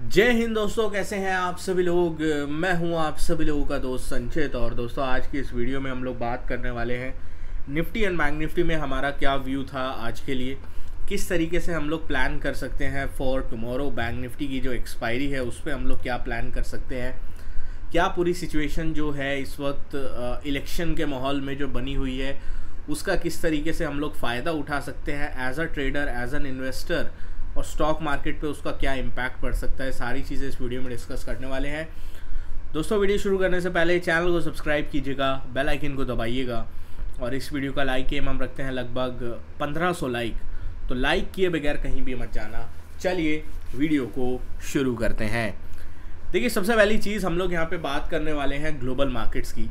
जय हिंद दोस्तों, कैसे हैं आप सभी लोग। मैं हूं आप सभी लोगों का दोस्त संचित। और दोस्तों, आज की इस वीडियो में हम लोग बात करने वाले हैं निफ्टी एंड बैंक निफ्टी में हमारा क्या व्यू था आज के लिए, किस तरीके से हम लोग प्लान कर सकते हैं फॉर टुमारो। बैंक निफ्टी की जो एक्सपायरी है उस पर हम लोग क्या प्लान कर सकते हैं, क्या पूरी सिचुएशन जो है इस वक्त इलेक्शन के माहौल में जो बनी हुई है उसका किस तरीके से हम लोग फ़ायदा उठा सकते हैं as a trader, as an investor, और स्टॉक मार्केट पे उसका क्या इम्पैक्ट पड़ सकता है। सारी चीज़ें इस वीडियो में डिस्कस करने वाले हैं। दोस्तों, वीडियो शुरू करने से पहले चैनल को सब्सक्राइब कीजिएगा, बेल आइकन को दबाइएगा, और इस वीडियो का लाइक एम हम रखते हैं लगभग 1500 लाइक, तो लाइक किए बगैर कहीं भी मत जाना। चलिए वीडियो को शुरू करते हैं। देखिए, सबसे पहली चीज़ हम लोग यहाँ पे बात करने वाले हैं ग्लोबल मार्केट्स की।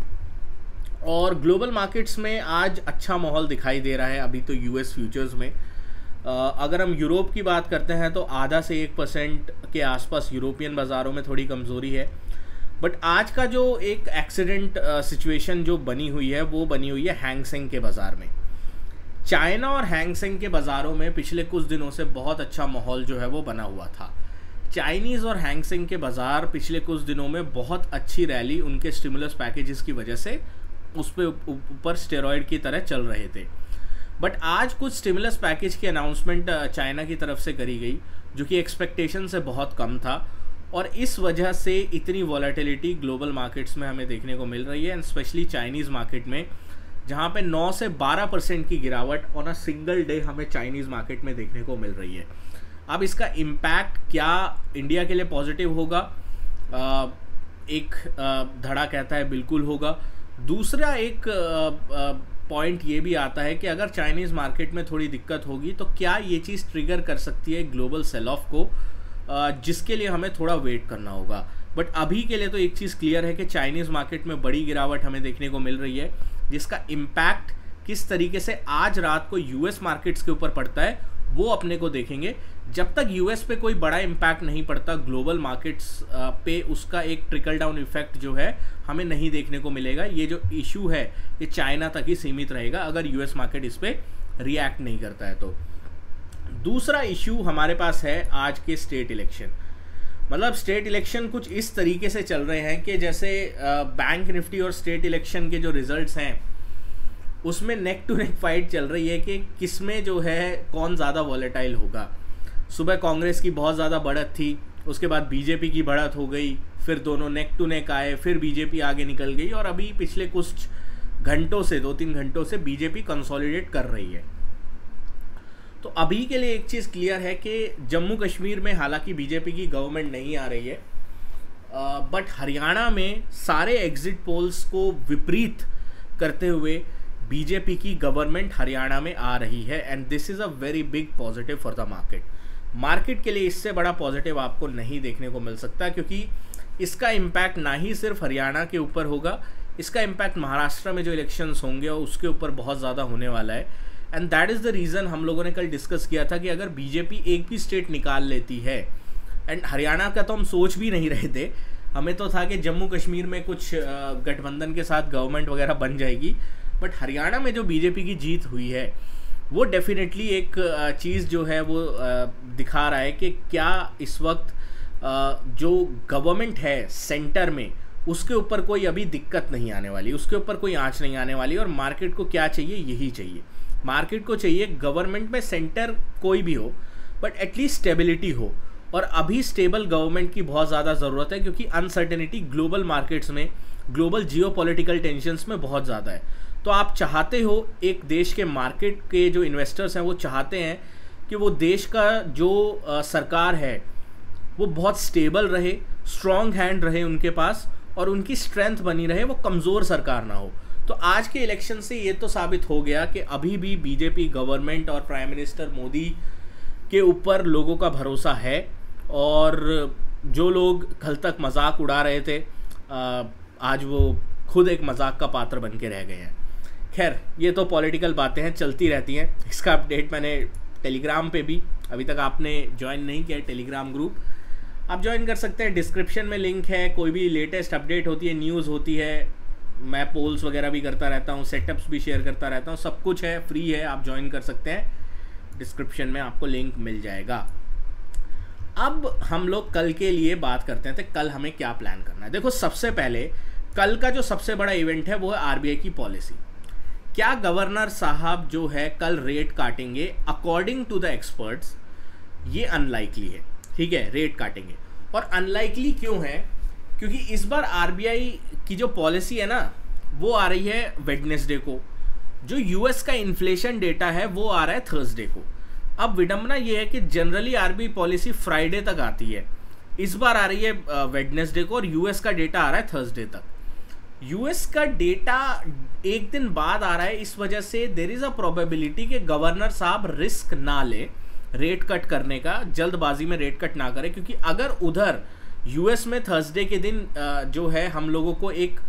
और ग्लोबल मार्केट्स में आज अच्छा माहौल दिखाई दे रहा है अभी तो यूएस फ्यूचर्स में। अगर हम यूरोप की बात करते हैं तो आधा से 1% के आसपास यूरोपियन बाज़ारों में थोड़ी कमज़ोरी है। बट आज का जो एक एक्सीडेंट सिचुएशन जो बनी हुई है वो बनी हुई है हैंग सेंग के बाज़ार में। चाइना और हैंग सेंग के बाज़ारों में पिछले कुछ दिनों से बहुत अच्छा माहौल जो है वो बना हुआ था। चाइनीज़ और हैंग सेंग के बाज़ार पिछले कुछ दिनों में बहुत अच्छी रैली उनके स्टिमुलस पैकेजेस की वजह से उस पर ऊपर स्टेरॉयड की तरह चल रहे थे। बट आज कुछ स्टिमुलस पैकेज की अनाउंसमेंट चाइना की तरफ से करी गई जो कि एक्सपेक्टेशन से बहुत कम था, और इस वजह से इतनी वॉलेटिलिटी ग्लोबल मार्केट्स में हमें देखने को मिल रही है, एंड स्पेशली चाइनीज़ मार्केट में, जहां पे 9 से 12% की गिरावट ऑन अ सिंगल डे हमें चाइनीज़ मार्केट में देखने को मिल रही है। अब इसका इम्पैक्ट क्या इंडिया के लिए पॉजिटिव होगा? एक धड़ा कहता है बिल्कुल होगा। दूसरा एक पॉइंट ये भी आता है कि अगर चाइनीज़ मार्केट में थोड़ी दिक्कत होगी तो क्या ये चीज़ ट्रिगर कर सकती है ग्लोबल सेल ऑफ को, जिसके लिए हमें थोड़ा वेट करना होगा। बट अभी के लिए तो एक चीज़ क्लियर है कि चाइनीज़ मार्केट में बड़ी गिरावट हमें देखने को मिल रही है, जिसका इम्पैक्ट किस तरीके से आज रात को यूएस मार्केट्स के ऊपर पड़ता है वो अपने को देखेंगे। जब तक यूएस पे कोई बड़ा इम्पैक्ट नहीं पड़ता ग्लोबल मार्केट्स पे उसका एक ट्रिकल डाउन इफेक्ट जो है हमें नहीं देखने को मिलेगा। ये जो इशू है ये चाइना तक ही सीमित रहेगा अगर यूएस मार्केट इस पे रिएक्ट नहीं करता है तो। दूसरा इशू हमारे पास है आज के स्टेट इलेक्शन। मतलब स्टेट इलेक्शन कुछ इस तरीके से चल रहे हैं कि जैसे बैंक निफ्टी और स्टेट इलेक्शन के जो रिजल्ट्स हैं उसमें नेक टू नेक फाइट चल रही है कि किसमें जो है कौन ज़्यादा वॉलेटाइल होगा। सुबह कांग्रेस की बहुत ज़्यादा बढ़त थी, उसके बाद बीजेपी की बढ़त हो गई, फिर दोनों नेक टू नेक आए, फिर बीजेपी आगे निकल गई, और अभी पिछले कुछ घंटों से 2-3 घंटों से बीजेपी कंसोलिडेट कर रही है। तो अभी के लिए एक चीज़ क्लियर है कि जम्मू कश्मीर में हालांकि बीजेपी की गवर्नमेंट नहीं आ रही है, बट हरियाणा में सारे एग्जिट पोल्स को विपरीत करते हुए बीजेपी की गवर्नमेंट हरियाणा में आ रही है, and this is a very big positive for the market के लिए इससे बड़ा पॉजिटिव आपको नहीं देखने को मिल सकता, क्योंकि इसका इम्पैक्ट ना ही सिर्फ हरियाणा के ऊपर होगा, इसका इम्पैक्ट महाराष्ट्र में जो इलेक्शंस होंगे और उसके ऊपर बहुत ज़्यादा होने वाला है। And that is the reason हम लोगों ने कल डिस्कस किया था कि अगर बीजेपी एक भी स्टेट निकाल लेती है, एंड हरियाणा का तो हम सोच भी नहीं रहे थे, हमें तो था कि जम्मू कश्मीर में कुछ गठबंधन के साथ गवर्नमेंट वगैरह बन जाएगी, बट हरियाणा में जो बीजेपी की जीत हुई है वो डेफिनेटली एक चीज़ जो है वो दिखा रहा है कि क्या इस वक्त जो गवर्नमेंट है सेंटर में उसके ऊपर कोई अभी दिक्कत नहीं आने वाली, उसके ऊपर कोई आंच नहीं आने वाली। और मार्केट को क्या चाहिए? यही चाहिए। मार्केट को चाहिए गवर्नमेंट में सेंटर कोई भी हो बट एटलीस्ट स्टेबिलिटी हो, और अभी स्टेबल गवर्नमेंट की बहुत ज़्यादा ज़रूरत है, क्योंकि अनसर्टेनिटी ग्लोबल मार्केट्स में, ग्लोबल जियोपॉलिटिकल टेंशन्स में बहुत ज़्यादा है। तो आप चाहते हो, एक देश के मार्केट के जो इन्वेस्टर्स हैं वो चाहते हैं कि वो देश का जो सरकार है वो बहुत स्टेबल रहे, स्ट्रॉन्ग हैंड रहे उनके पास, और उनकी स्ट्रेंथ बनी रहे, वो कमज़ोर सरकार ना हो। तो आज के इलेक्शन से ये तो साबित हो गया कि अभी भी बीजेपी गवर्नमेंट और प्राइम मिनिस्टर मोदी के ऊपर लोगों का भरोसा है, और जो लोग कल तक मजाक उड़ा रहे थे आज वो खुद एक मजाक का पात्र बन के रह गए हैं। खैर, ये तो पॉलिटिकल बातें हैं, चलती रहती हैं। इसका अपडेट मैंने टेलीग्राम पे भी, अभी तक आपने ज्वाइन नहीं किया टेलीग्राम ग्रुप, आप ज्वाइन कर सकते हैं, डिस्क्रिप्शन में लिंक है। कोई भी लेटेस्ट अपडेट होती है, न्यूज़ होती है, मैं पोल्स वगैरह भी करता रहता हूँ, सेटअप्स भी शेयर करता रहता हूँ, सब कुछ है, फ्री है, आप ज्वाइन कर सकते हैं, डिस्क्रिप्शन में आपको लिंक मिल जाएगा। अब हम लोग कल के लिए बात करते हैं, तो कल हमें क्या प्लान करना है। देखो, सबसे पहले कल का जो सबसे बड़ा इवेंट है वो है आरबीआई की पॉलिसी। क्या गवर्नर साहब जो है कल रेट काटेंगे? अकॉर्डिंग टू द एक्सपर्ट्स ये अनलाइकली है, ठीक है, रेट काटेंगे। और अनलाइकली क्यों है? क्योंकि इस बार आरबीआई की जो पॉलिसी है ना, वो आ रही है वेडनेसडे को। जो यूएस का इन्फ्लेशन डेटा है वो आ रहा है थर्सडे को। अब विडंबना ये है कि जनरली आरबीआई पॉलिसी फ्राइडे तक आती है, इस बार आ रही है वेडनेसडे को, और यूएस का डेटा आ रहा है थर्सडे तक। यूएस का डेटा एक दिन बाद आ रहा है, इस वजह से देयर इज अ प्रोबेबिलिटी कि गवर्नर साहब रिस्क ना ले रेट कट करने का, जल्दबाजी में रेट कट ना करे। क्योंकि अगर उधर यूएस में थर्सडे के दिन जो है हम लोगों को एक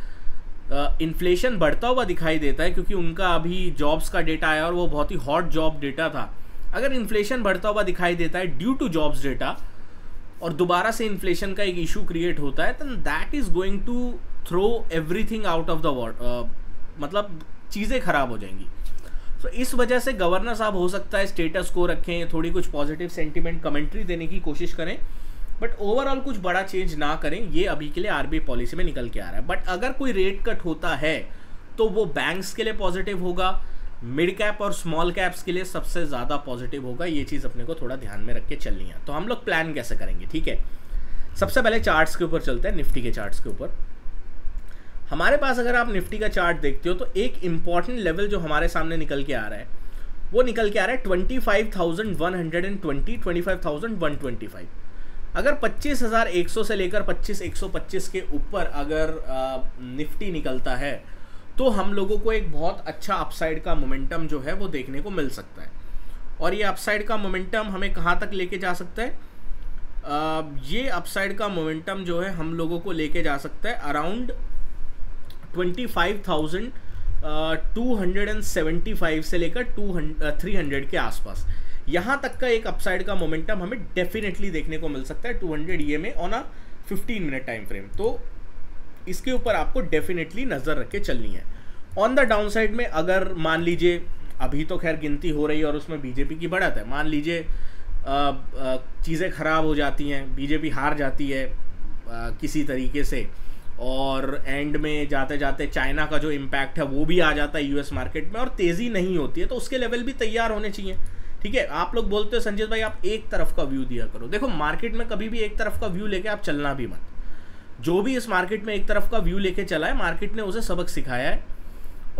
इन्फ्लेशन बढ़ता हुआ दिखाई देता है, क्योंकि उनका अभी जॉब्स का डेटा आया और वो बहुत ही हॉट जॉब डेटा था। अगर इन्फ्लेशन बढ़ता हुआ दिखाई देता है ड्यू टू जॉब्स डेटा, और दोबारा से इन्फ्लेशन का एक इशू क्रिएट होता है, तो that is going to throw everything out of the world, मतलब चीज़ें खराब हो जाएंगी। तो इस वजह से गवर्नर साहब हो सकता है स्टेटस को रखें, थोड़ी कुछ पॉजिटिव सेंटिमेंट कमेंट्री देने की कोशिश करें, बट ओवरऑल कुछ बड़ा चेंज ना करें। ये अभी के लिए आरबीआई पॉलिसी में निकल के आ रहा है। बट अगर कोई रेट कट होता है तो वो बैंक्स के लिए पॉजिटिव होगा, मिड कैप और स्मॉल कैप्स के लिए सबसे ज़्यादा पॉजिटिव होगा। ये चीज़ अपने को थोड़ा ध्यान में रख के चलनी है। तो हम लोग प्लान कैसे करेंगे, ठीक है। सबसे पहले चार्ट्स के ऊपर चलते हैं, निफ्टी के चार्ट्स के ऊपर। हमारे पास अगर आप निफ्टी का चार्ट देखते हो तो एक इंपॉर्टेंट लेवल जो हमारे सामने निकल के आ रहा है वो निकल के आ रहा है 25,120, 25,125। अगर 25,100 से लेकर 25,125 के ऊपर अगर निफ्टी निकलता है तो हम लोगों को एक बहुत अच्छा अपसाइड का मोमेंटम जो है वो देखने को मिल सकता है। और ये अपसाइड का मोमेंटम हमें कहाँ तक लेके जा सकता है? ये अपसाइड का मोमेंटम जो है हम लोगों को लेके जा सकता है अराउंड 25,275 से लेकर 300 के आसपास। यहाँ तक का एक अपसाइड का मोमेंटम हमें डेफिनेटली देखने को मिल सकता है 200 EM में on a 15 minute time frame. तो इसके ऊपर आपको डेफिनेटली नज़र रख के चलनी है। ऑन द डाउन साइड में अगर मान लीजिए, अभी तो खैर गिनती हो रही है और उसमें बीजेपी की बढ़त है, मान लीजिए चीज़ें ख़राब हो जाती हैं, बीजेपी हार जाती है किसी तरीके से, और एंड में जाते जाते चाइना का जो इम्पैक्ट है वो भी आ जाता है यूएस मार्केट में और तेज़ी नहीं होती है, तो उसके लेवल भी तैयार होने चाहिए, ठीक है। आप लोग बोलते हो संजीत भाई आप एक तरफ का व्यू दिया करो। देखो, मार्केट में कभी भी एक तरफ का व्यू लेके आप चलना भी मत। जो भी इस मार्केट में एक तरफ का व्यू लेके चला है, मार्केट ने उसे सबक सिखाया है,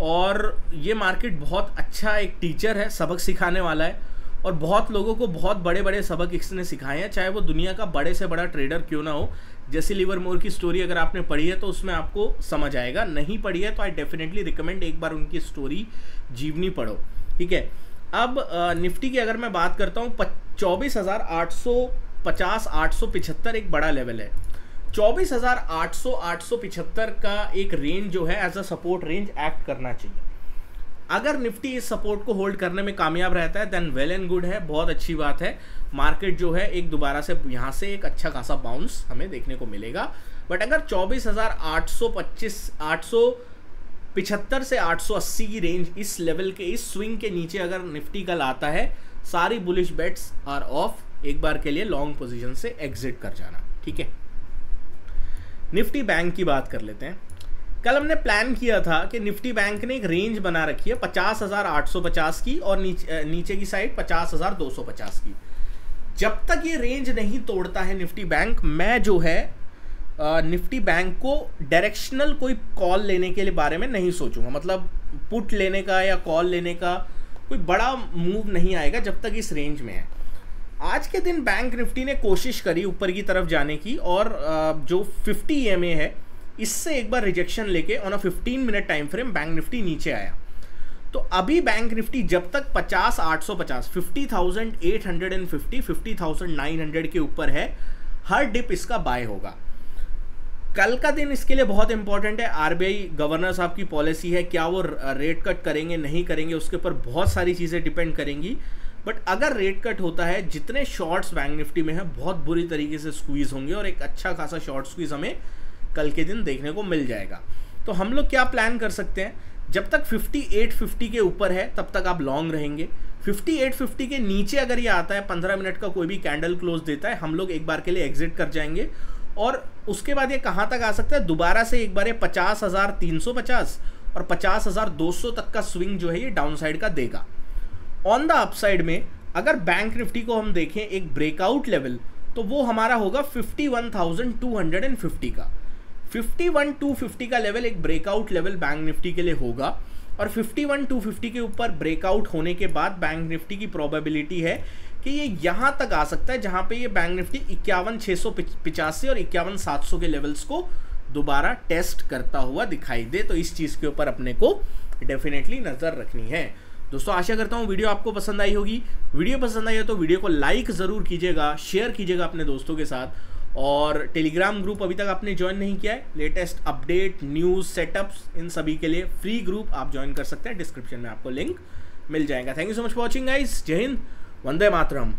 और ये मार्केट बहुत अच्छा एक टीचर है, सबक सिखाने वाला है, और बहुत लोगों को बहुत बड़े बड़े सबक इसने सिखाए हैं, चाहे वो दुनिया का बड़े से बड़ा ट्रेडर क्यों ना हो। जैसे लिवरमोर की स्टोरी अगर आपने पढ़ी है तो उसमें आपको समझ आएगा, नहीं पढ़ी है तो आई डेफिनेटली रिकमेंड एक बार उनकी स्टोरी जीवनी पढ़ो, ठीक है। अब निफ्टी की अगर मैं बात करता हूँ, 24,850 875 एक बड़ा लेवल है। 24,800 875 का एक रेंज जो है as a support range act करना चाहिए। अगर निफ्टी इस सपोर्ट को होल्ड करने में कामयाब रहता है देन वेल एंड गुड है, बहुत अच्छी बात है। मार्केट जो है एक दोबारा से यहाँ से एक अच्छा खासा बाउंस हमें देखने को मिलेगा। बट अगर 24,875 से 880 की रेंज, इस लेवल के इस स्विंग के नीचे अगर निफ्टी कल आता है, सारी बुलिश बेट्स आर ऑफ, एक बार के लिए लॉन्ग पोजीशन से एग्जिट कर जाना, ठीक है। निफ्टी बैंक की बात कर लेते हैं। कल हमने प्लान किया था कि निफ्टी बैंक ने एक रेंज बना रखी है 50,850 की और नीचे की साइड 50,250 की। जब तक ये रेंज नहीं तोड़ता है निफ्टी बैंक, मैं जो है निफ्टी बैंक को डायरेक्शनल कोई कॉल लेने के लिए बारे में नहीं सोचूंगा। मतलब पुट लेने का या कॉल लेने का कोई बड़ा मूव नहीं आएगा जब तक इस रेंज में है। आज के दिन बैंक निफ्टी ने कोशिश करी ऊपर की तरफ जाने की, और जो 50 EMA है इससे एक बार रिजेक्शन लेके on a 15 minute time frame bank Nifty नीचे आया। तो अभी बैंक निफ्टी जब तक 50,850 50,850 50,900 के ऊपर है, हर डिप इसका बाय होगा। कल का दिन इसके लिए बहुत इंपॉर्टेंट है। आरबीआई गवर्नर साहब की पॉलिसी है, क्या वो रेट कट करेंगे नहीं करेंगे, उसके ऊपर बहुत सारी चीज़ें डिपेंड करेंगी। बट अगर रेट कट होता है, जितने शॉर्ट्स बैंक निफ्टी में है बहुत बुरी तरीके से स्क्वीज होंगे, और एक अच्छा खासा शॉर्ट स्क्वीज हमें कल के दिन देखने को मिल जाएगा। तो हम लोग क्या प्लान कर सकते हैं, जब तक 5850 के ऊपर है तब तक आप लॉन्ग रहेंगे, 5850 के नीचे अगर ये आता है, 15 मिनट का कोई भी कैंडल क्लोज देता है, हम लोग एक बार के लिए एग्जिट कर जाएंगे। और उसके बाद ये कहाँ तक आ सकता है, दोबारा से एक बार ये 50,350 और 50,200 तक का स्विंग जो है ये डाउन साइड का देगा। ऑन द अपसाइड में अगर बैंक निफ्टी को हम देखें एक ब्रेकआउट लेवल, तो वो हमारा होगा 51,250 का। 51,250 का लेवल एक ब्रेकआउट लेवल बैंक निफ्टी के लिए होगा। और 51,250 के ऊपर ब्रेकआउट होने के बाद बैंक निफ्टी की प्रोबेबिलिटी है कि ये यहाँ तक आ सकता है, जहाँ पे ये बैंक निफ्टी 51,685 और 51,700 के लेवल्स को दोबारा टेस्ट करता हुआ दिखाई दे। तो इस चीज़ के ऊपर अपने को डेफिनेटली नज़र रखनी है। दोस्तों आशा करता हूँ वीडियो आपको पसंद आई होगी। वीडियो पसंद आई है तो वीडियो को लाइक ज़रूर कीजिएगा, शेयर कीजिएगा अपने दोस्तों के साथ। और टेलीग्राम ग्रुप अभी तक आपने ज्वाइन नहीं किया है, लेटेस्ट अपडेट, न्यूज़, सेटअप्स, इन सभी के लिए फ्री ग्रुप आप ज्वाइन कर सकते हैं। डिस्क्रिप्शन में आपको लिंक मिल जाएगा। Thank you so much for watching guys. जय हिंद, वंदे मातरम।